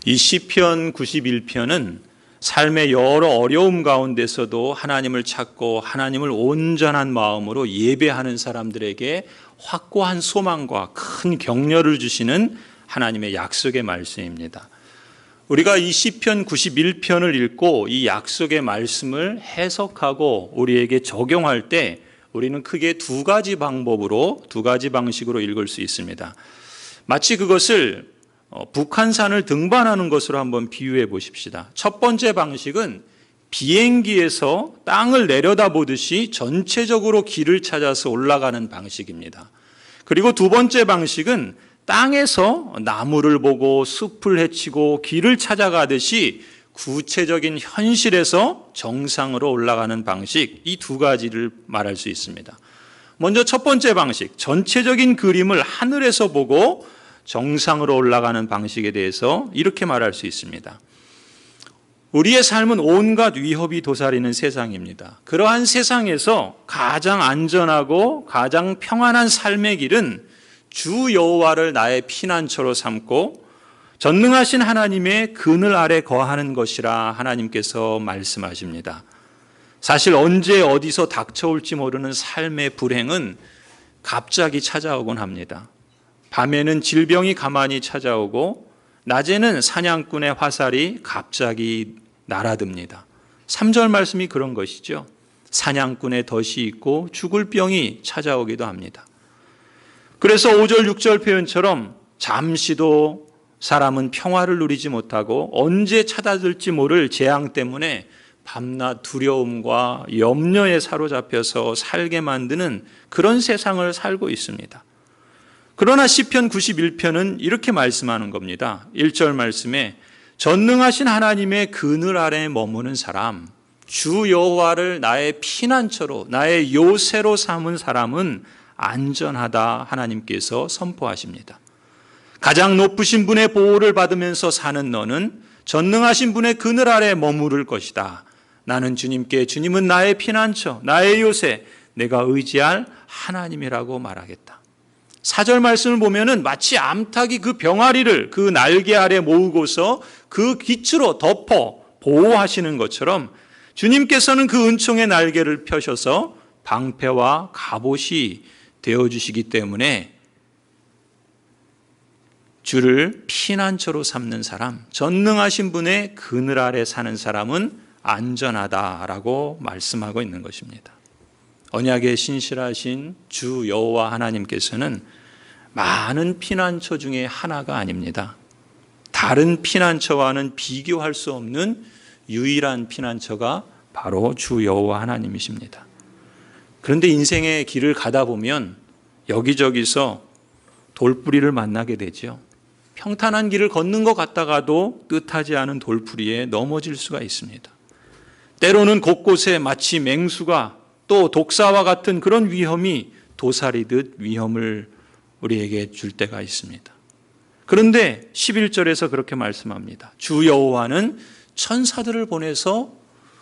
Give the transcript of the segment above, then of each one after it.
이 시편 91편은 삶의 여러 어려움 가운데서도 하나님을 찾고 하나님을 온전한 마음으로 예배하는 사람들에게 확고한 소망과 큰 격려를 주시는 하나님의 약속의 말씀입니다. 우리가 이 시편 91편을 읽고 이 약속의 말씀을 해석하고 우리에게 적용할 때 우리는 크게 두 가지 방식으로 읽을 수 있습니다. 마치 그것을 북한산을 등반하는 것으로 한번 비유해 보십시다. 첫 번째 방식은 비행기에서 땅을 내려다보듯이 전체적으로 길을 찾아서 올라가는 방식입니다. 그리고 두 번째 방식은 땅에서 나무를 보고 숲을 헤치고 길을 찾아가듯이 구체적인 현실에서 정상으로 올라가는 방식, 이 두 가지를 말할 수 있습니다. 먼저 첫 번째 방식, 전체적인 그림을 하늘에서 보고 정상으로 올라가는 방식에 대해서 이렇게 말할 수 있습니다. 우리의 삶은 온갖 위협이 도사리는 세상입니다. 그러한 세상에서 가장 안전하고 가장 평안한 삶의 길은 주 여호와를 나의 피난처로 삼고 전능하신 하나님의 그늘 아래 거하는 것이라 하나님께서 말씀하십니다. 사실 언제 어디서 닥쳐올지 모르는 삶의 불행은 갑자기 찾아오곤 합니다. 밤에는 질병이 가만히 찾아오고 낮에는 사냥꾼의 화살이 갑자기 날아듭니다. 3절 말씀이 그런 것이죠. 사냥꾼의 덫이 있고 죽을 병이 찾아오기도 합니다. 그래서 5절 6절 표현처럼 잠시도 사람은 평화를 누리지 못하고 언제 찾아들지 모를 재앙 때문에 밤낮 두려움과 염려에 사로잡혀서 살게 만드는 그런 세상을 살고 있습니다. 그러나 시편 91편은 이렇게 말씀하는 겁니다. 1절 말씀에 전능하신 하나님의 그늘 아래 머무는 사람, 주 여호와를 나의 피난처로 나의 요새로 삼은 사람은 안전하다 하나님께서 선포하십니다. 가장 높으신 분의 보호를 받으면서 사는 너는 전능하신 분의 그늘 아래 머무를 것이다. 나는 주님은 나의 피난처, 나의 요새, 내가 의지할 하나님이라고 말하겠다. 4절 말씀을 보면은 마치 암탉이 그 병아리를 그 날개 아래 모으고서 그 깃으로 덮어 보호하시는 것처럼 주님께서는 그 은총의 날개를 펴셔서 방패와 갑옷이 되어주시기 때문에 주를 피난처로 삼는 사람, 전능하신 분의 그늘 아래 사는 사람은 안전하다라고 말씀하고 있는 것입니다. 언약의 신실하신 주 여호와 하나님께서는 많은 피난처 중에 하나가 아닙니다. 다른 피난처와는 비교할 수 없는 유일한 피난처가 바로 주 여호와 하나님이십니다. 그런데 인생의 길을 가다 보면 여기저기서 돌뿌리를 만나게 되죠. 평탄한 길을 걷는 것 같다가도 뜻하지 않은 돌뿌리에 넘어질 수가 있습니다. 때로는 곳곳에 마치 맹수가 또 독사와 같은 그런 위험이 도사리듯 위험을 우리에게 줄 때가 있습니다. 그런데 11절에서 그렇게 말씀합니다. 주 여호와는 천사들을 보내서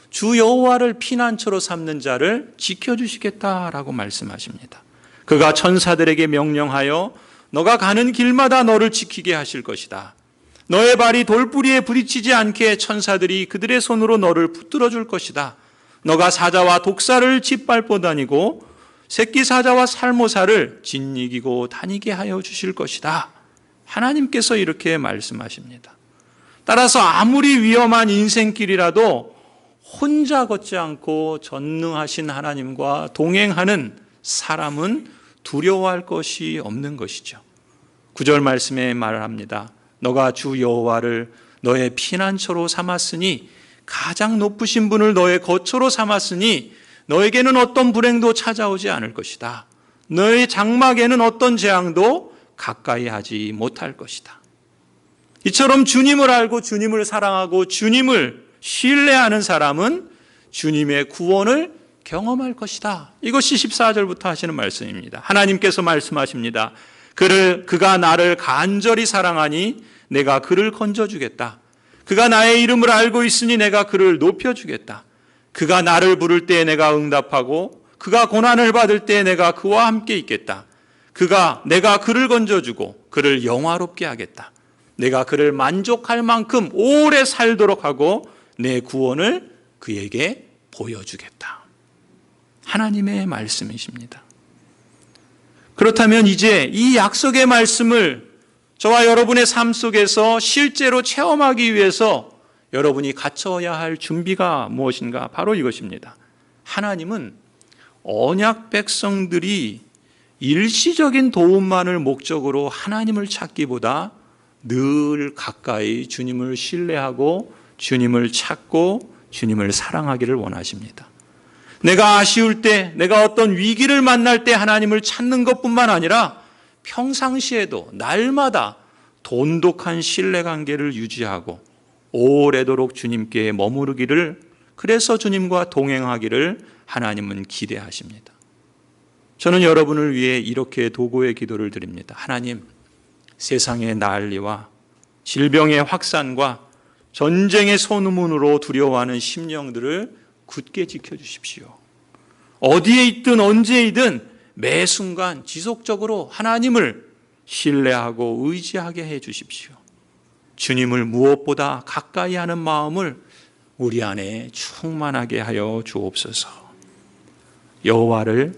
주 여호와를 피난처로 삼는 자를 지켜주시겠다라고 말씀하십니다. 그가 천사들에게 명령하여 너가 가는 길마다 너를 지키게 하실 것이다. 너의 발이 돌뿌리에 부딪히지 않게 천사들이 그들의 손으로 너를 붙들어 줄 것이다. 너가 사자와 독사를 짓밟고 다니고 새끼 사자와 살모사를 짓이기고 다니게 하여 주실 것이다. 하나님께서 이렇게 말씀하십니다. 따라서 아무리 위험한 인생길이라도 혼자 걷지 않고 전능하신 하나님과 동행하는 사람은 두려워할 것이 없는 것이죠. 9절 말씀에 말합니다. 너가 주 여호와를 너의 피난처로 삼았으니 가장 높으신 분을 너의 거처로 삼았으니 너에게는 어떤 불행도 찾아오지 않을 것이다. 너의 장막에는 어떤 재앙도 가까이 하지 못할 것이다. 이처럼 주님을 알고 주님을 사랑하고 주님을 신뢰하는 사람은 주님의 구원을 경험할 것이다. 이것이 14절부터 하시는 말씀입니다. 하나님께서 말씀하십니다. 그가 나를 간절히 사랑하니 내가 그를 건져주겠다. 그가 나의 이름을 알고 있으니 내가 그를 높여주겠다. 그가 나를 부를 때에 내가 응답하고 그가 고난을 받을 때에 내가 그와 함께 있겠다. 내가 그를 건져주고 그를 영화롭게 하겠다. 내가 그를 만족할 만큼 오래 살도록 하고 내 구원을 그에게 보여주겠다. 하나님의 말씀이십니다. 그렇다면 이제 이 약속의 말씀을 저와 여러분의 삶 속에서 실제로 체험하기 위해서 여러분이 갖춰야 할 준비가 무엇인가? 바로 이것입니다. 하나님은 언약 백성들이 일시적인 도움만을 목적으로 하나님을 찾기보다 늘 가까이 주님을 신뢰하고 주님을 찾고 주님을 사랑하기를 원하십니다. 내가 아쉬울 때, 내가 어떤 위기를 만날 때 하나님을 찾는 것뿐만 아니라 평상시에도 날마다 돈독한 신뢰관계를 유지하고 오래도록 주님께 머무르기를, 그래서 주님과 동행하기를 하나님은 기대하십니다. 저는 여러분을 위해 이렇게 도고의 기도를 드립니다. 하나님, 세상의 난리와 질병의 확산과 전쟁의 소문으로 두려워하는 심령들을 굳게 지켜주십시오. 어디에 있든 언제이든 매 순간 지속적으로 하나님을 신뢰하고 의지하게 해주십시오. 주님을 무엇보다 가까이 하는 마음을 우리 안에 충만하게 하여 주옵소서. 여호와를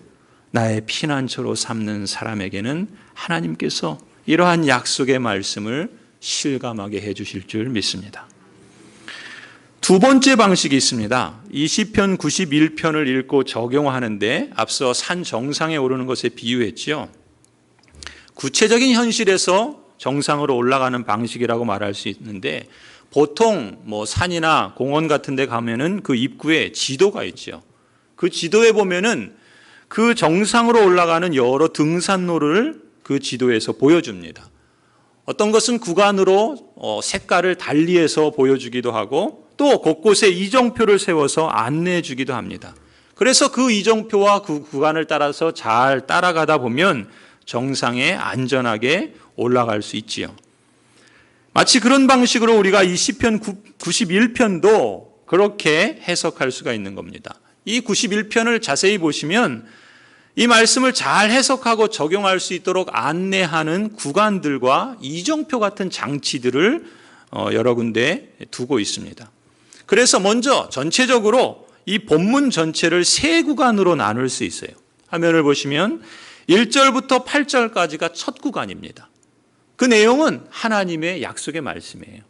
나의 피난처로 삼는 사람에게는 하나님께서 이러한 약속의 말씀을 실감하게 해주실 줄 믿습니다. 두 번째 방식이 있습니다. 이 시편 91편을 읽고 적용하는데 앞서 산 정상에 오르는 것에 비유했죠. 구체적인 현실에서 정상으로 올라가는 방식이라고 말할 수 있는데, 보통 산이나 공원 같은 데 가면은 그 입구에 지도가 있죠. 그 지도에 보면은 그 정상으로 올라가는 여러 등산로를 그 지도에서 보여줍니다. 어떤 것은 구간으로 색깔을 달리해서 보여주기도 하고, 또 곳곳에 이정표를 세워서 안내해 주기도 합니다. 그래서 그 이정표와 그 구간을 따라서 잘 따라가다 보면 정상에 안전하게 올라갈 수 있지요. 마치 그런 방식으로 우리가 이 시편 91편도 그렇게 해석할 수가 있는 겁니다. 이 91편을 자세히 보시면 이 말씀을 잘 해석하고 적용할 수 있도록 안내하는 구간들과 이정표 같은 장치들을 여러 군데 두고 있습니다. 그래서 먼저 전체적으로 이 본문 전체를 세 구간으로 나눌 수 있어요. 화면을 보시면 1절부터 8절까지가 첫 구간입니다. 그 내용은 하나님의 약속의 말씀이에요.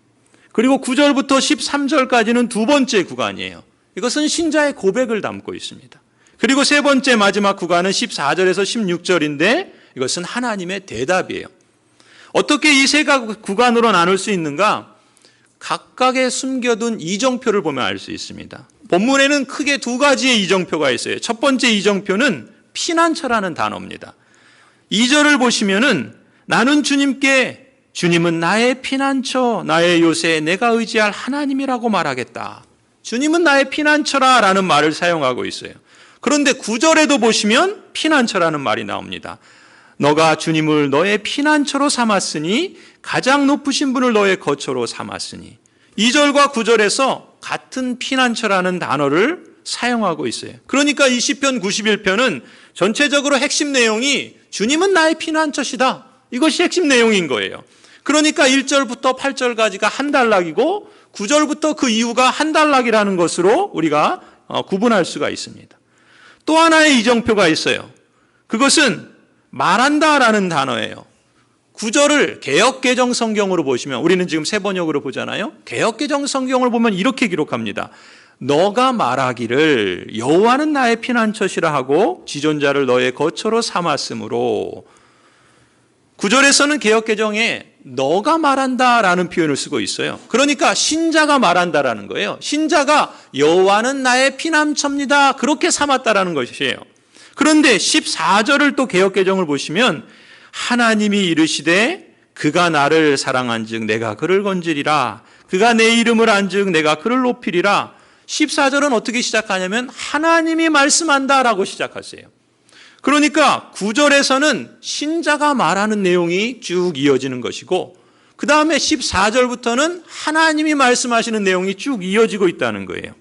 그리고 9절부터 13절까지는 두 번째 구간이에요. 이것은 신자의 고백을 담고 있습니다. 그리고 세 번째 마지막 구간은 14절에서 16절인데 이것은 하나님의 대답이에요. 어떻게 이 세 구간으로 나눌 수 있는가? 각각의 숨겨둔 이정표를 보면 알 수 있습니다. 본문에는 크게 두 가지의 이정표가 있어요. 첫 번째 이정표는 피난처라는 단어입니다. 2절을 보시면은 나는 주님께, 주님은 나의 피난처, 나의 요새, 내가 의지할 하나님이라고 말하겠다. 주님은 나의 피난처라 라는 말을 사용하고 있어요. 그런데 9절에도 보시면 피난처라는 말이 나옵니다. 너가 주님을 너의 피난처로 삼았으니 가장 높으신 분을 너의 거처로 삼았으니. 2절과 9절에서 같은 피난처라는 단어를 사용하고 있어요. 그러니까 이 시편 91편은 전체적으로 핵심 내용이 주님은 나의 피난처시다. 이것이 핵심 내용인 거예요. 그러니까 1절부터 8절까지가 한 단락이고 9절부터 그 이후가 한 단락이라는 것으로 우리가 구분할 수가 있습니다. 또 하나의 이정표가 있어요. 그것은 말한다라는 단어예요. 9절을 개역개정 성경으로 보시면, 우리는 지금 새 번역으로 보잖아요. 개역개정 성경을 보면 이렇게 기록합니다. 너가 말하기를 여호와는 나의 피난처시라 하고 지존자를 너의 거처로 삼았으므로. 9절에서는 개역개정에 너가 말한다라는 표현을 쓰고 있어요. 그러니까 신자가 말한다라는 거예요. 신자가 여호와는 나의 피난처입니다, 그렇게 삼았다라는 것이에요. 그런데 14절을 또 개역개정을 보시면 하나님이 이르시되 그가 나를 사랑한즉 내가 그를 건지리라, 그가 내 이름을 안즉 내가 그를 높이리라. 14절은 어떻게 시작하냐면 하나님이 말씀한다라고 시작하세요. 그러니까 9절에서는 신자가 말하는 내용이 쭉 이어지는 것이고, 그 다음에 14절부터는 하나님이 말씀하시는 내용이 쭉 이어지고 있다는 거예요.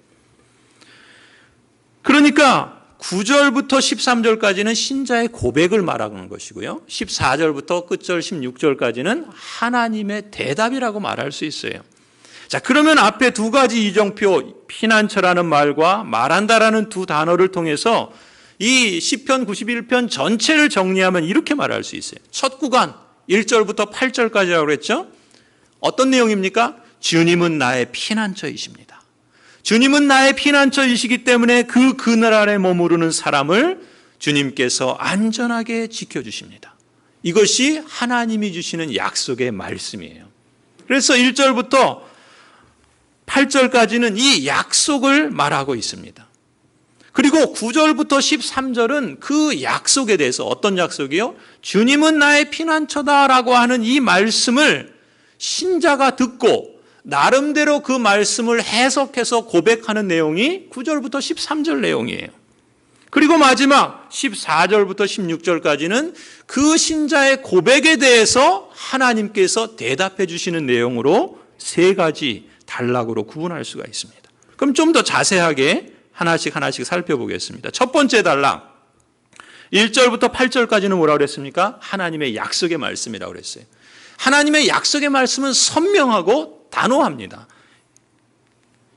그러니까 9절부터 13절까지는 신자의 고백을 말하는 것이고요. 14절부터 끝절 16절까지는 하나님의 대답이라고 말할 수 있어요. 자, 그러면 앞에 두 가지 이정표, 피난처라는 말과 말한다라는 두 단어를 통해서 이 시편 91편 전체를 정리하면 이렇게 말할 수 있어요. 첫 구간 1절부터 8절까지라고 그랬죠. 어떤 내용입니까? 주님은 나의 피난처이십니다. 주님은 나의 피난처이시기 때문에 그 그늘 아래 머무르는 사람을 주님께서 안전하게 지켜주십니다. 이것이 하나님이 주시는 약속의 말씀이에요. 그래서 1절부터 8절까지는 이 약속을 말하고 있습니다. 그리고 9절부터 13절은 그 약속에 대해서 어떤 약속이요? 주님은 나의 피난처다라고 하는 이 말씀을 신자가 듣고 나름대로 그 말씀을 해석해서 고백하는 내용이 9절부터 13절 내용이에요. 그리고 마지막 14절부터 16절까지는 그 신자의 고백에 대해서 하나님께서 대답해 주시는 내용으로 세 가지 단락으로 구분할 수가 있습니다. 그럼 좀 더 자세하게 하나씩 살펴보겠습니다. 첫 번째 단락 1절부터 8절까지는 뭐라고 그랬습니까? 하나님의 약속의 말씀이라고 그랬어요. 하나님의 약속의 말씀은 선명하고 단호합니다.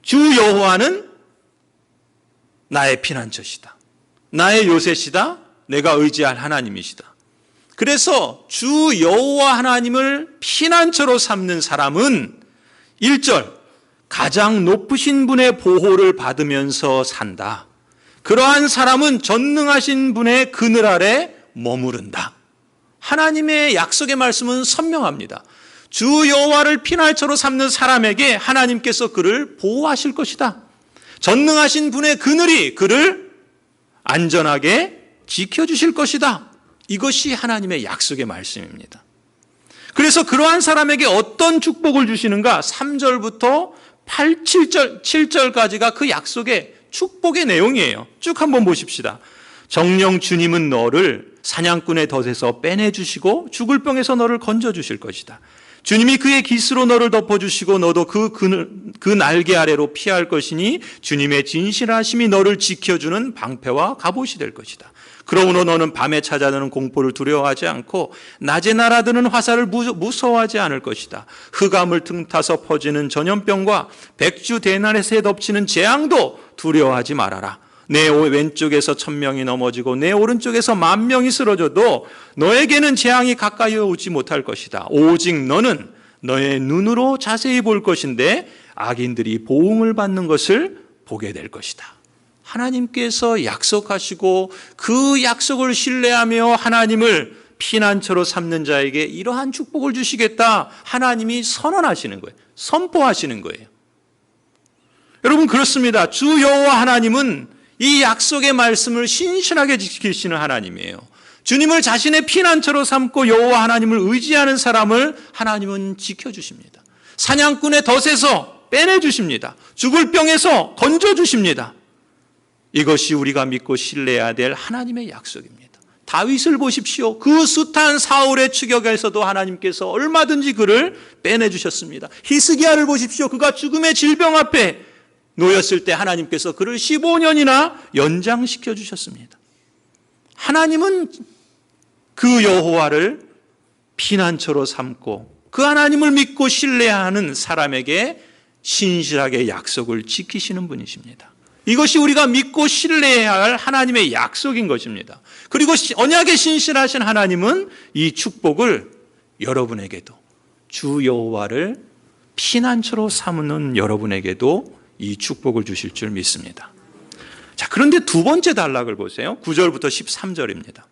주 여호와는 나의 피난처시다. 나의 요새시다. 내가 의지할 하나님이시다. 그래서 주 여호와 하나님을 피난처로 삼는 사람은 1절 가장 높으신 분의 보호를 받으면서 산다. 그러한 사람은 전능하신 분의 그늘 아래 머무른다. 하나님의 약속의 말씀은 선명합니다. 주 여호와를 피난처로 삼는 사람에게 하나님께서 그를 보호하실 것이다. 전능하신 분의 그늘이 그를 안전하게 지켜주실 것이다. 이것이 하나님의 약속의 말씀입니다. 그래서 그러한 사람에게 어떤 축복을 주시는가? 3절부터 7절까지가 그 약속의 축복의 내용이에요. 쭉 한번 보십시다. 정녕 주님은 너를 사냥꾼의 덫에서 빼내주시고 죽을 병에서 너를 건져주실 것이다. 주님이 그의 깃으로 너를 덮어주시고 너도 그 날개 아래로 피할 것이니 주님의 진실하심이 너를 지켜주는 방패와 갑옷이 될 것이다. 그러므로 너는 밤에 찾아드는 공포를 두려워하지 않고 낮에 날아드는 화살을 무서워하지 않을 것이다. 흑암을 틈타서 퍼지는 전염병과 백주 대낮에 새 덮치는 재앙도 두려워하지 말아라. 내 왼쪽에서 1000명이 넘어지고 내 오른쪽에서 10,000명이 쓰러져도 너에게는 재앙이 가까이 오지 못할 것이다. 오직 너는 너의 눈으로 자세히 볼 것인데 악인들이 보응을 받는 것을 보게 될 것이다. 하나님께서 약속하시고 그 약속을 신뢰하며 하나님을 피난처로 삼는 자에게 이러한 축복을 주시겠다. 하나님이 선언하시는 거예요. 선포하시는 거예요. 여러분 그렇습니다. 주 여호와 하나님은 이 약속의 말씀을 신실하게 지키시는 하나님이에요. 주님을 자신의 피난처로 삼고 여호와 하나님을 의지하는 사람을 하나님은 지켜주십니다. 사냥꾼의 덫에서 빼내주십니다. 죽을 병에서 건져주십니다. 이것이 우리가 믿고 신뢰해야 될 하나님의 약속입니다. 다윗을 보십시오. 그 숱한 사울의 추격에서도 하나님께서 얼마든지 그를 빼내주셨습니다. 히스기야를 보십시오. 그가 죽음의 질병 앞에 놓였을 때 하나님께서 그를 15년이나 연장시켜 주셨습니다. 하나님은 그 여호와를 피난처로 삼고 그 하나님을 믿고 신뢰하는 사람에게 신실하게 약속을 지키시는 분이십니다. 이것이 우리가 믿고 신뢰해야 할 하나님의 약속인 것입니다. 그리고 언약에 신실하신 하나님은 이 축복을 여러분에게도 주 여호와를 피난처로 삼는 여러분에게도 이 축복을 주실 줄 믿습니다. 자, 그런데 두 번째 단락을 보세요. 9절부터 13절입니다.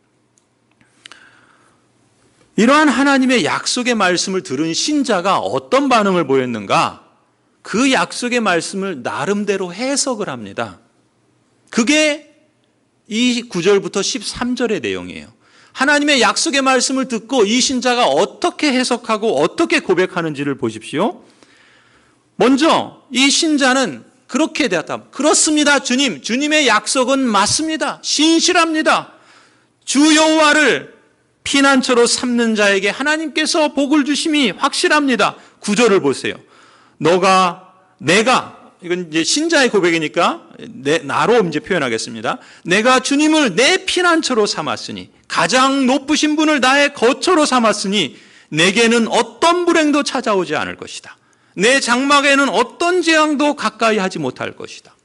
이러한 하나님의 약속의 말씀을 들은 신자가 어떤 반응을 보였는가? 그 약속의 말씀을 나름대로 해석을 합니다. 그게 이 9절부터 13절의 내용이에요. 하나님의 약속의 말씀을 듣고 이 신자가 어떻게 해석하고 어떻게 고백하는지를 보십시오. 먼저 이 신자는 그렇게 대답합니다. 그렇습니다, 주님. 주님의 약속은 맞습니다. 신실합니다. 주 여호와를 피난처로 삼는 자에게 하나님께서 복을 주심이 확실합니다. 9절을 보세요. 내가 이건 이제 신자의 고백이니까 나로 이제 표현하겠습니다. 내가 주님을 내 피난처로 삼았으니, 가장 높으신 분을 나의 거처로 삼았으니 내게는 어떤 불행도 찾아오지 않을 것이다. 내 장막에는 어떤 재앙도 가까이 하지 못할 것이다.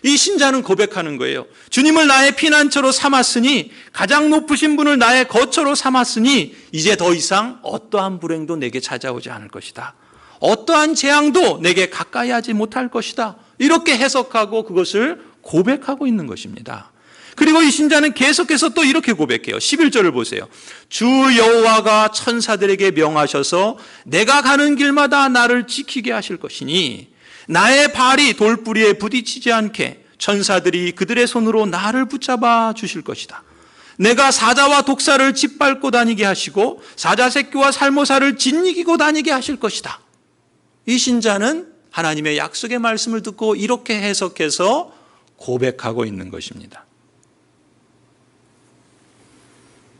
이 신자는 고백하는 거예요. 주님을 나의 피난처로 삼았으니, 가장 높으신 분을 나의 거처로 삼았으니 이제 더 이상 어떠한 불행도 내게 찾아오지 않을 것이다. 어떠한 재앙도 내게 가까이 하지 못할 것이다. 이렇게 해석하고 그것을 고백하고 있는 것입니다. 그리고 이 신자는 계속해서 또 이렇게 고백해요. 11절을 보세요. 주 여호와가 천사들에게 명하셔서 내가 가는 길마다 나를 지키게 하실 것이니 나의 발이 돌뿌리에 부딪히지 않게 천사들이 그들의 손으로 나를 붙잡아 주실 것이다. 내가 사자와 독사를 짓밟고 다니게 하시고 사자 새끼와 살모사를 짓이기고 다니게 하실 것이다. 이 신자는 하나님의 약속의 말씀을 듣고 이렇게 해석해서 고백하고 있는 것입니다.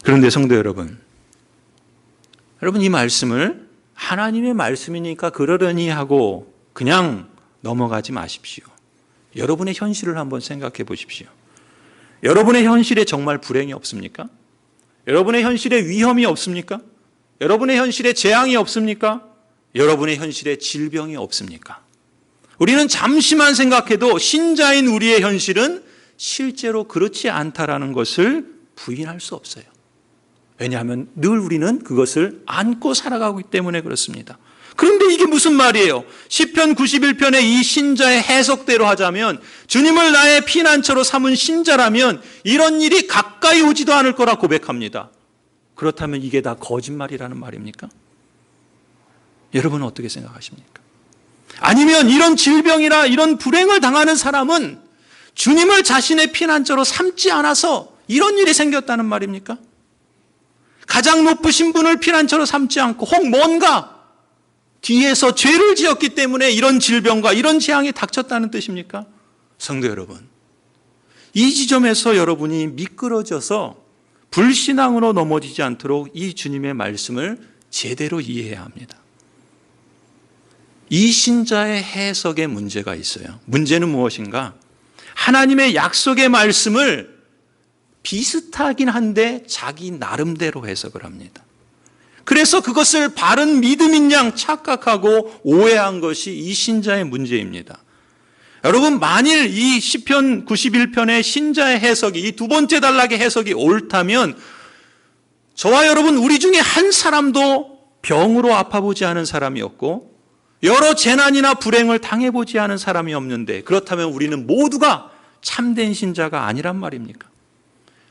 그런데 성도 여러분 이 말씀을 하나님의 말씀이니까 그러려니 하고 그냥 넘어가지 마십시오. 여러분의 현실을 한번 생각해 보십시오. 여러분의 현실에 정말 불행이 없습니까? 여러분의 현실에 위험이 없습니까? 여러분의 현실에 재앙이 없습니까? 여러분의 현실에 질병이 없습니까? 우리는 잠시만 생각해도 신자인 우리의 현실은 실제로 그렇지 않다라는 것을 부인할 수 없어요. 왜냐하면 늘 우리는 그것을 안고 살아가기 때문에 그렇습니다. 그런데 이게 무슨 말이에요? 시편 91편의 이 신자의 해석대로 하자면 주님을 나의 피난처로 삼은 신자라면 이런 일이 가까이 오지도 않을 거라 고백합니다. 그렇다면 이게 다 거짓말이라는 말입니까? 여러분은 어떻게 생각하십니까? 아니면 이런 질병이나 이런 불행을 당하는 사람은 주님을 자신의 피난처로 삼지 않아서 이런 일이 생겼다는 말입니까? 가장 높으신 분을 피난처로 삼지 않고 혹 뭔가 뒤에서 죄를 지었기 때문에 이런 질병과 이런 재앙이 닥쳤다는 뜻입니까? 성도 여러분, 이 지점에서 여러분이 미끄러져서 불신앙으로 넘어지지 않도록 이 주님의 말씀을 제대로 이해해야 합니다. 이 신자의 해석에 문제가 있어요. 문제는 무엇인가? 하나님의 약속의 말씀을 비슷하긴 한데 자기 나름대로 해석을 합니다. 그래서 그것을 바른 믿음인 양 착각하고 오해한 것이 이 신자의 문제입니다. 여러분, 만일 이 시편 91편의 신자의 해석이, 이 두 번째 단락의 해석이 옳다면 저와 여러분 우리 중에 한 사람도 병으로 아파보지 않은 사람이 없고 여러 재난이나 불행을 당해보지 않은 사람이 없는데, 그렇다면 우리는 모두가 참된 신자가 아니란 말입니까?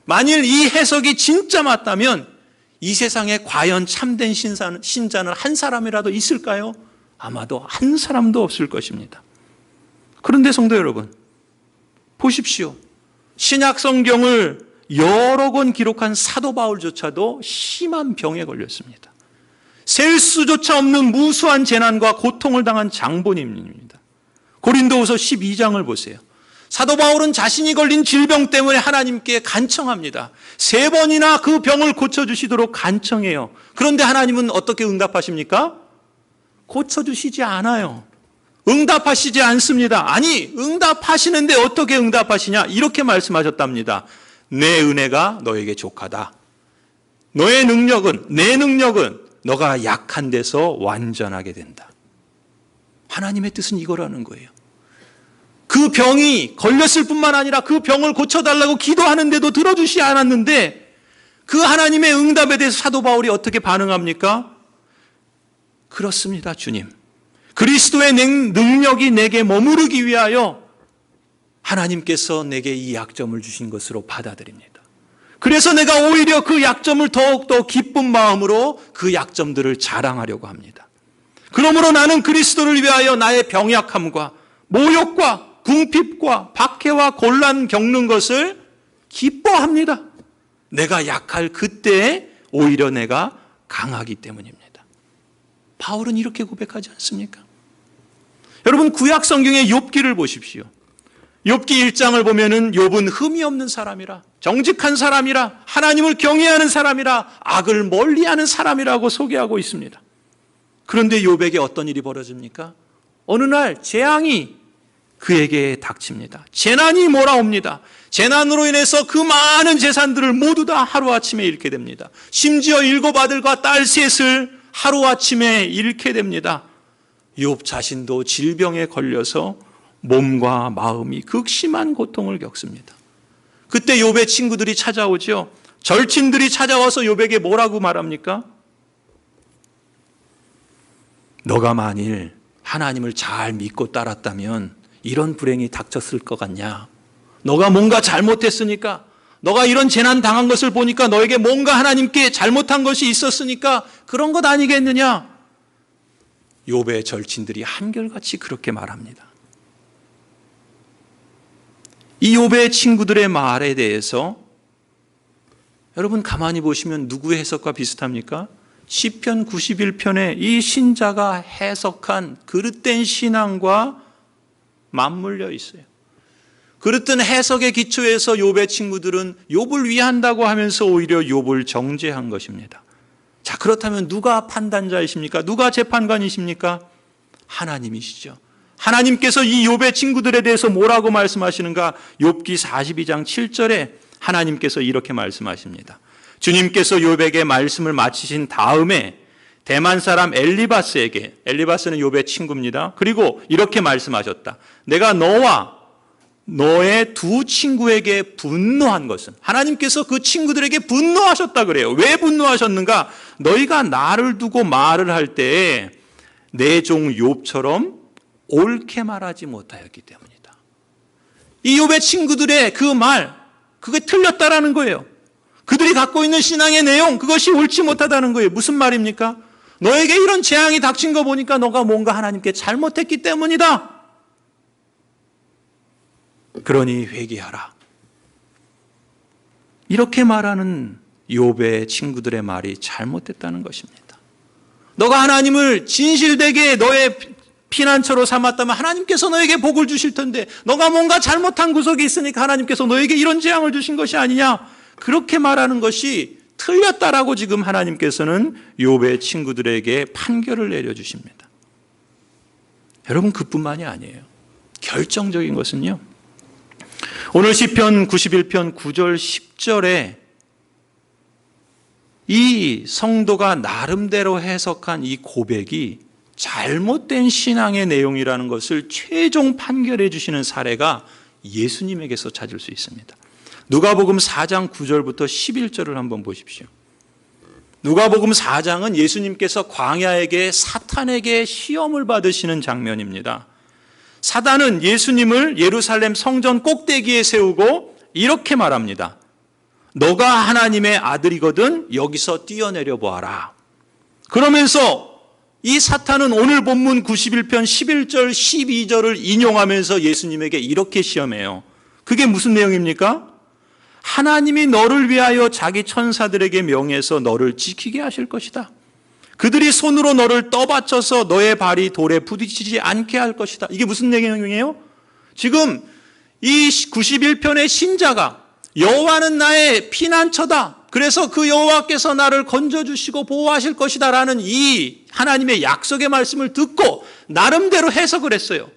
만일 이 해석이 진짜 맞다면 이 세상에 과연 참된 신자는 한 사람이라도 있을까요? 아마도 한 사람도 없을 것입니다. 그런데 성도 여러분, 보십시오. 신약 성경을 여러 권 기록한 사도 바울조차도 심한 병에 걸렸습니다. 셀 수조차 없는 무수한 재난과 고통을 당한 장본인입니다. 고린도후서 12장을 보세요. 사도 바울은 자신이 걸린 질병 때문에 하나님께 간청합니다. 3번이나 그 병을 고쳐주시도록 간청해요. 그런데 하나님은 어떻게 응답하십니까? 고쳐주시지 않아요. 응답하시지 않습니다. 아니, 응답하시는데 어떻게 응답하시냐? 이렇게 말씀하셨답니다. 내 은혜가 너에게 족하다. 내 능력은 너가 약한 데서 완전하게 된다. 하나님의 뜻은 이거라는 거예요. 그 병이 걸렸을 뿐만 아니라 그 병을 고쳐달라고 기도하는데도 들어주시 않았는데 그 하나님의 응답에 대해서 사도 바울이 어떻게 반응합니까? 그렇습니다, 주님. 그리스도의 능력이 내게 머무르기 위하여 하나님께서 내게 이 약점을 주신 것으로 받아들입니다. 그래서 내가 오히려 그 약점을 더욱더 기쁜 마음으로 그 약점들을 자랑하려고 합니다. 그러므로 나는 그리스도를 위하여 나의 병약함과 모욕과 궁핍과 박해와 곤란 겪는 것을 기뻐합니다. 내가 약할 그때에 오히려 내가 강하기 때문입니다. 바울은 이렇게 고백하지 않습니까? 여러분, 구약 성경의 욥기를 보십시오. 욥기 1장을 보면은 욥은 흠이 없는 사람이라, 정직한 사람이라, 하나님을 경외하는 사람이라, 악을 멀리하는 사람이라고 소개하고 있습니다. 그런데 욥에게 어떤 일이 벌어집니까? 어느 날 재앙이 그에게 닥칩니다. 재난이 몰아옵니다. 재난으로 인해서 그 많은 재산들을 모두 다 하루아침에 잃게 됩니다. 심지어 7 아들과 딸 셋을 하루아침에 잃게 됩니다. 욥 자신도 질병에 걸려서 몸과 마음이 극심한 고통을 겪습니다. 그때 욥의 친구들이 찾아오죠. 절친들이 찾아와서 욥에게 뭐라고 말합니까? 너가 만일 하나님을 잘 믿고 따랐다면 이런 불행이 닥쳤을 것 같냐? 너가 뭔가 잘못했으니까, 너가 이런 재난 당한 것을 보니까 너에게 뭔가 하나님께 잘못한 것이 있었으니까 그런 것 아니겠느냐? 욥의 절친들이 한결같이 그렇게 말합니다. 이 욥의 친구들의 말에 대해서 여러분 가만히 보시면 누구의 해석과 비슷합니까? 시편 91편에 이 신자가 해석한 그릇된 신앙과 맞물려 있어요. 그릇된 해석의 기초에서 욥의 친구들은 욥을 위한다고 하면서 오히려 욥을 정죄한 것입니다. 자, 그렇다면 누가 판단자이십니까? 누가 재판관이십니까? 하나님이시죠. 하나님께서 이 욥의 친구들에 대해서 뭐라고 말씀하시는가? 욥기 42장 7절에 하나님께서 이렇게 말씀하십니다. 주님께서 욥에게 말씀을 마치신 다음에 대만 사람 엘리바스에게, 엘리바스는 욥의 친구입니다. 그리고 이렇게 말씀하셨다. 내가 너와 너의 두 친구에게 분노한 것은, 하나님께서 그 친구들에게 분노하셨다 그래요. 왜 분노하셨는가? 너희가 나를 두고 말을 할 때에 내 종 욥처럼 옳게 말하지 못하였기 때문이다. 이 욥의 친구들의 그 말, 그게 틀렸다라는 거예요. 그들이 갖고 있는 신앙의 내용, 그것이 옳지 못하다는 거예요. 무슨 말입니까? 너에게 이런 재앙이 닥친 거 보니까 너가 뭔가 하나님께 잘못했기 때문이다. 그러니 회개하라. 이렇게 말하는 욥의 친구들의 말이 잘못됐다는 것입니다. 너가 하나님을 진실되게 너의 피난처로 삼았다면 하나님께서 너에게 복을 주실 텐데, 너가 뭔가 잘못한 구석이 있으니까 하나님께서 너에게 이런 재앙을 주신 것이 아니냐, 그렇게 말하는 것이 틀렸다라고 지금 하나님께서는 욥의 친구들에게 판결을 내려주십니다. 여러분, 그뿐만이 아니에요. 결정적인 것은요, 오늘 시편 91편 9절 10절에 이 성도가 나름대로 해석한 이 고백이 잘못된 신앙의 내용이라는 것을 최종 판결해 주시는 사례가 예수님에게서 찾을 수 있습니다. 누가복음 4장 9절부터 11절을 한번 보십시오. 누가복음 4장은 예수님께서 광야에게 사탄에게 시험을 받으시는 장면입니다. 사단은 예수님을 예루살렘 성전 꼭대기에 세우고 이렇게 말합니다. 너가 하나님의 아들이거든 여기서 뛰어내려 보아라. 그러면서 이 사탄은 오늘 본문 91편 11절 12절을 인용하면서 예수님에게 이렇게 시험해요. 그게 무슨 내용입니까? 하나님이 너를 위하여 자기 천사들에게 명해서 너를 지키게 하실 것이다. 그들이 손으로 너를 떠받쳐서 너의 발이 돌에 부딪히지 않게 할 것이다. 이게 무슨 내용이에요? 지금 이 91편의 신자가 여호와는 나의 피난처다. 그래서 그 여호와께서 나를 건져주시고 보호하실 것이다 라는 이 하나님의 약속의 말씀을 듣고 나름대로 해석을 했어요.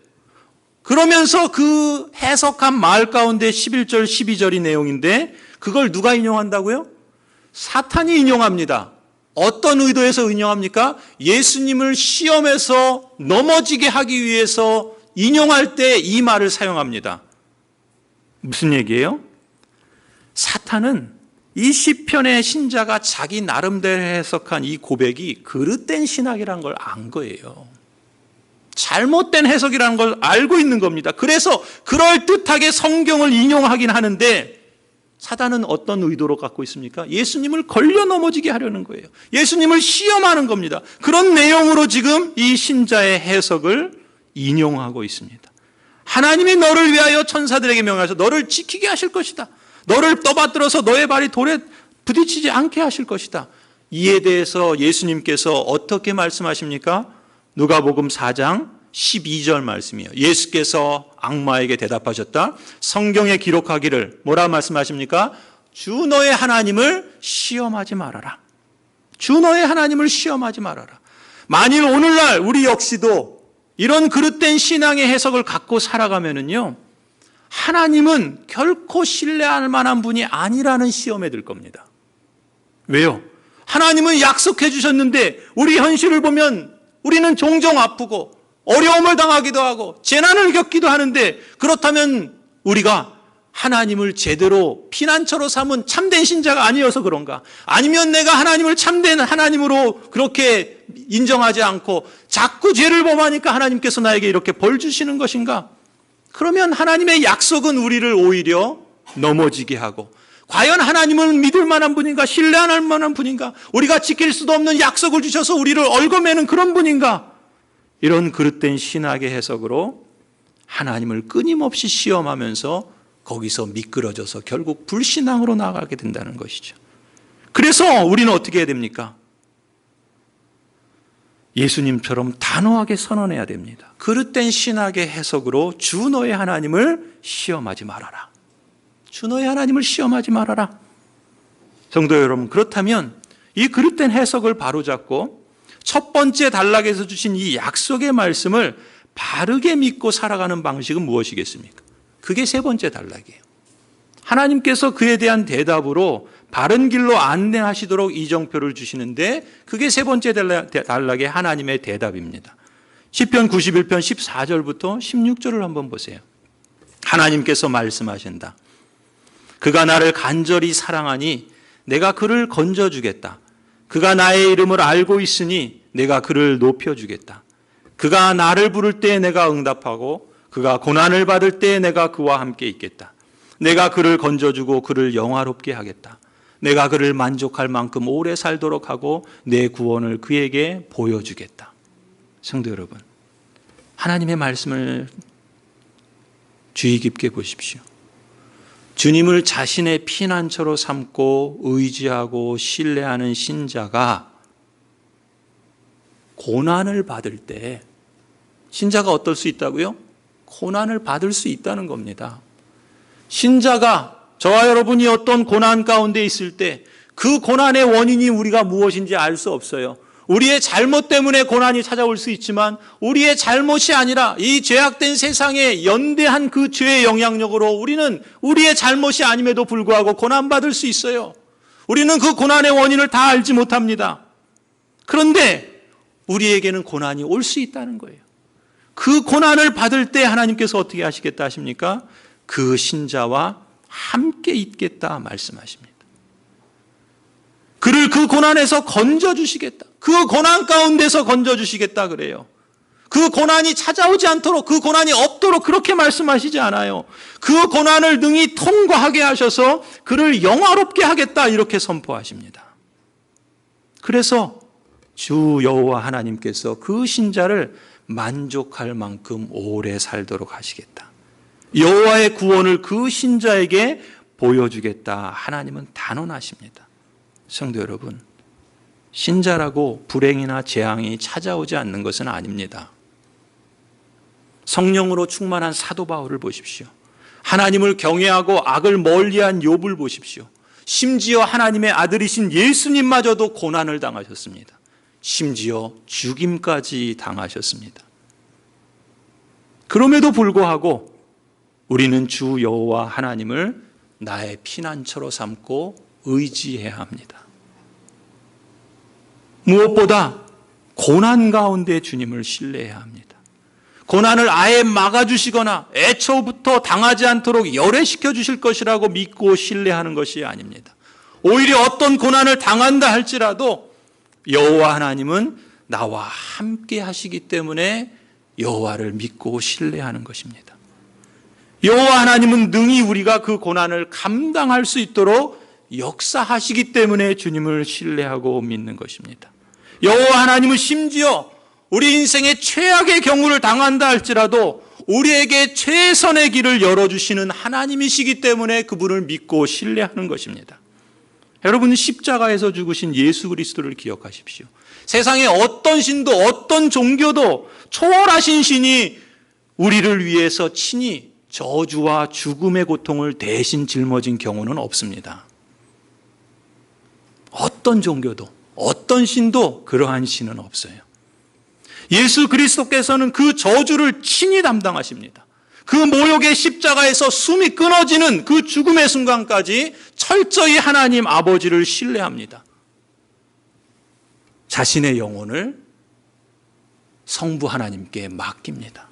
그러면서 그 해석한 말 가운데 11절 12절이 내용인데 그걸 누가 인용한다고요? 사탄이 인용합니다. 어떤 의도에서 인용합니까? 예수님을 시험에서 넘어지게 하기 위해서 인용할 때 이 말을 사용합니다. 무슨 얘기예요? 사탄은 이 시편의 신자가 자기 나름대로 해석한 이 고백이 그릇된 신학이라는 걸 안 거예요. 잘못된 해석이라는 걸 알고 있는 겁니다. 그래서 그럴듯하게 성경을 인용하긴 하는데 사단은 어떤 의도로 갖고 있습니까? 예수님을 걸려 넘어지게 하려는 거예요. 예수님을 시험하는 겁니다. 그런 내용으로 지금 이 신자의 해석을 인용하고 있습니다. 하나님이 너를 위하여 천사들에게 명하셔서 너를 지키게 하실 것이다. 너를 떠받들어서 너의 발이 돌에 부딪히지 않게 하실 것이다. 이에 대해서 예수님께서 어떻게 말씀하십니까? 누가복음 4장 12절 말씀이에요. 예수께서 악마에게 대답하셨다. 성경에 기록하기를 뭐라 말씀하십니까? 주 너의 하나님을 시험하지 말아라. 주 너의 하나님을 시험하지 말아라. 만일 오늘날 우리 역시도 이런 그릇된 신앙의 해석을 갖고 살아가면은요, 하나님은 결코 신뢰할 만한 분이 아니라는 시험에 들 겁니다. 왜요? 하나님은 약속해 주셨는데 우리 현실을 보면 우리는 종종 아프고 어려움을 당하기도 하고 재난을 겪기도 하는데, 그렇다면 우리가 하나님을 제대로 피난처로 삼은 참된 신자가 아니어서 그런가? 아니면 내가 하나님을 참된 하나님으로 그렇게 인정하지 않고 자꾸 죄를 범하니까 하나님께서 나에게 이렇게 벌 주시는 것인가? 그러면 하나님의 약속은 우리를 오히려 넘어지게 하고, 과연 하나님은 믿을 만한 분인가? 신뢰할 만한 분인가? 우리가 지킬 수도 없는 약속을 주셔서 우리를 얽어매는 그런 분인가? 이런 그릇된 신학의 해석으로 하나님을 끊임없이 시험하면서 거기서 미끄러져서 결국 불신앙으로 나가게 된다는 것이죠. 그래서 우리는 어떻게 해야 됩니까? 예수님처럼 단호하게 선언해야 됩니다. 그릇된 신학의 해석으로 주 너의 하나님을 시험하지 말아라. 주 너의 하나님을 시험하지 말아라. 성도 여러분, 그렇다면 이 그릇된 해석을 바로잡고 첫 번째 단락에서 주신 이 약속의 말씀을 바르게 믿고 살아가는 방식은 무엇이겠습니까? 그게 세 번째 단락이에요. 하나님께서 그에 대한 대답으로 바른 길로 안내하시도록 이정표를 주시는데, 그게 세 번째 단락의 하나님의 대답입니다. 시편 91편 14절부터 16절을 한번 보세요. 하나님께서 말씀하신다. 그가 나를 간절히 사랑하니 내가 그를 건져주겠다. 그가 나의 이름을 알고 있으니 내가 그를 높여주겠다. 그가 나를 부를 때 내가 응답하고 그가 고난을 받을 때 내가 그와 함께 있겠다. 내가 그를 건져주고 그를 영화롭게 하겠다. 내가 그를 만족할 만큼 오래 살도록 하고 내 구원을 그에게 보여주겠다. 성도 여러분, 하나님의 말씀을 주의 깊게 보십시오. 주님을 자신의 피난처로 삼고 의지하고 신뢰하는 신자가 고난을 받을 때, 신자가 어떨 수 있다고요? 고난을 받을 수 있다는 겁니다. 신자가, 저와 여러분이 어떤 고난 가운데 있을 때 그 고난의 원인이 우리가 무엇인지 알 수 없어요. 우리의 잘못 때문에 고난이 찾아올 수 있지만 우리의 잘못이 아니라 이 죄악된 세상에 연대한 그 죄의 영향력으로 우리는 우리의 잘못이 아님에도 불구하고 고난받을 수 있어요. 우리는 그 고난의 원인을 다 알지 못합니다. 그런데 우리에게는 고난이 올 수 있다는 거예요. 그 고난을 받을 때 하나님께서 어떻게 하시겠다 하십니까? 그 신자와 함께 있겠다 말씀하십니다. 그를 그 고난에서 건져주시겠다. 그 고난 가운데서 건져주시겠다 그래요. 그 고난이 찾아오지 않도록, 그 고난이 없도록 그렇게 말씀하시지 않아요. 그 고난을 능히 통과하게 하셔서 그를 영화롭게 하겠다 이렇게 선포하십니다. 그래서 주 여호와 하나님께서 그 신자를 만족할 만큼 오래 살도록 하시겠다. 여호와의 구원을 그 신자에게 보여주겠다. 하나님은 단언하십니다. 성도 여러분, 신자라고 불행이나 재앙이 찾아오지 않는 것은 아닙니다. 성령으로 충만한 사도 바울을 보십시오. 하나님을 경외하고 악을 멀리한 욥을 보십시오. 심지어 하나님의 아들이신 예수님마저도 고난을 당하셨습니다. 심지어 죽임까지 당하셨습니다. 그럼에도 불구하고 우리는 주 여호와 하나님을 나의 피난처로 삼고 의지해야 합니다. 무엇보다 고난 가운데 주님을 신뢰해야 합니다. 고난을 아예 막아주시거나 애초부터 당하지 않도록 열애시켜 주실 것이라고 믿고 신뢰하는 것이 아닙니다. 오히려 어떤 고난을 당한다 할지라도 여호와 하나님은 나와 함께 하시기 때문에 여호와를 믿고 신뢰하는 것입니다. 여호와 하나님은 능히 우리가 그 고난을 감당할 수 있도록 역사하시기 때문에 주님을 신뢰하고 믿는 것입니다. 여호와 하나님은 심지어 우리 인생의 최악의 경우를 당한다 할지라도 우리에게 최선의 길을 열어주시는 하나님이시기 때문에 그분을 믿고 신뢰하는 것입니다. 여러분, 십자가에서 죽으신 예수 그리스도를 기억하십시오. 세상에 어떤 신도 어떤 종교도 초월하신 신이 우리를 위해서 친히 저주와 죽음의 고통을 대신 짊어진 경우는 없습니다. 어떤 종교도 어떤 신도 그러한 신은 없어요. 예수 그리스도께서는 그 저주를 친히 담당하십니다. 그 모욕의 십자가에서 숨이 끊어지는 그 죽음의 순간까지 철저히 하나님 아버지를 신뢰합니다. 자신의 영혼을 성부 하나님께 맡깁니다.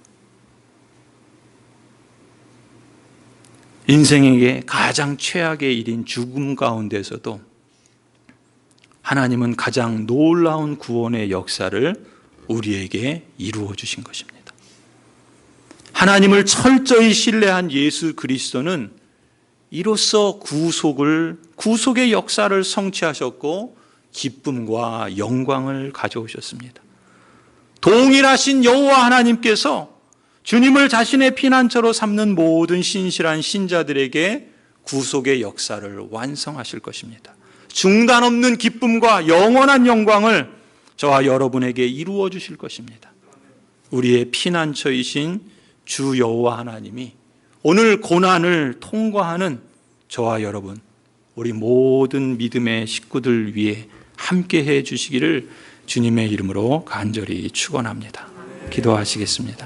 인생에게 가장 최악의 일인 죽음 가운데서도 하나님은 가장 놀라운 구원의 역사를 우리에게 이루어 주신 것입니다. 하나님을 철저히 신뢰한 예수 그리스도는 이로써 구속의 역사를 성취하셨고 기쁨과 영광을 가져오셨습니다. 동일하신 여호와 하나님께서 주님을 자신의 피난처로 삼는 모든 신실한 신자들에게 구속의 역사를 완성하실 것입니다. 중단 없는 기쁨과 영원한 영광을 저와 여러분에게 이루어 주실 것입니다. 우리의 피난처이신 주 여호와 하나님이 오늘 고난을 통과하는 저와 여러분, 우리 모든 믿음의 식구들 위해 함께해 주시기를 주님의 이름으로 간절히 축원합니다. 기도하시겠습니다.